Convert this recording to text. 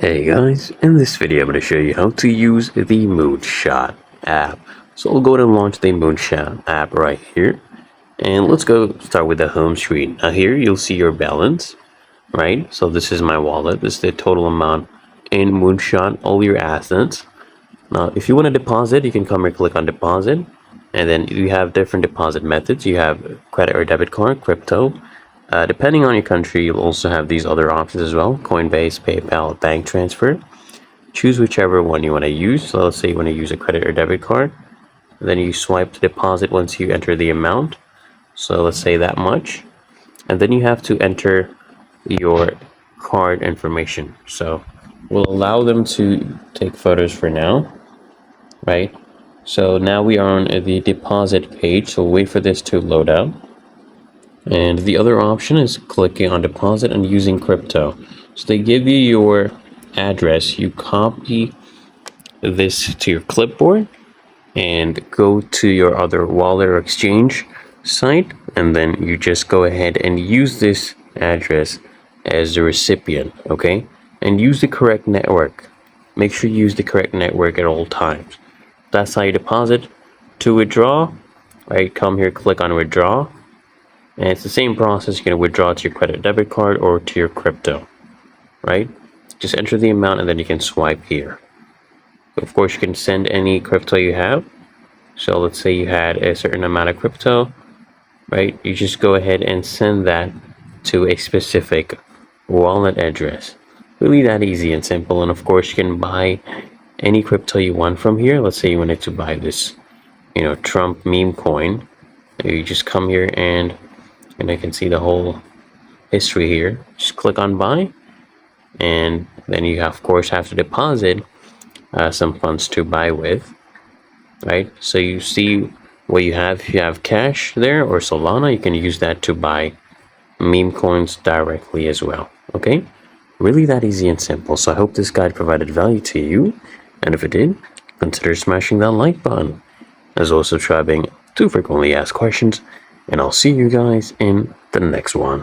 Hey guys, in this video I'm going to show you how to use the Moonshot app. So we'll go ahead and launch the Moonshot app right here. And let's go start with the home screen. Now here you'll see your balance, right? So this is my wallet. This is the total amount in Moonshot, all your assets. Now if you want to deposit, you can come here, click on deposit. And then you have different deposit methods. You have credit or debit card, crypto. Depending on your country, you'll also have these other options as well: Coinbase, PayPal, bank transfer. Choose whichever one you want to use. So let's say you want to use a credit or debit card. Then you swipe to deposit once you enter the amount. So let's say that much. And then you have to enter your card information. So we'll allow them to take photos for now, right? So now we are on the deposit page. So wait for this to load up. And the other option is clicking on deposit and using crypto. So they give you your address. You copy this to your clipboard and go to your other wallet or exchange site, and then you just go ahead and use this address as the recipient, okay? And use the correct network. Make sure you use the correct network at all times. That's how you deposit. To withdraw, right, come here, click on withdraw. And it's the same process. You can withdraw to your credit debit card or to your crypto, right? Just enter the amount and then you can swipe here. Of course, you can send any crypto you have. So let's say you had a certain amount of crypto, right? You just go ahead and send that to a specific wallet address. Really that easy and simple. And of course, you can buy any crypto you want from here. Let's say you wanted to buy this, Trump meme coin. You just come here and I can see the whole history here. Just click on buy, and then you of course have to deposit some funds to buy with, right? So you see what you have. If you have cash there or Solana, you can use that to buy meme coins directly as well. Okay, really that easy and simple. So I hope this guide provided value to you, and if it did, consider smashing that like button, as well as subscribing to frequently asked questions. And I'll see you guys in the next one.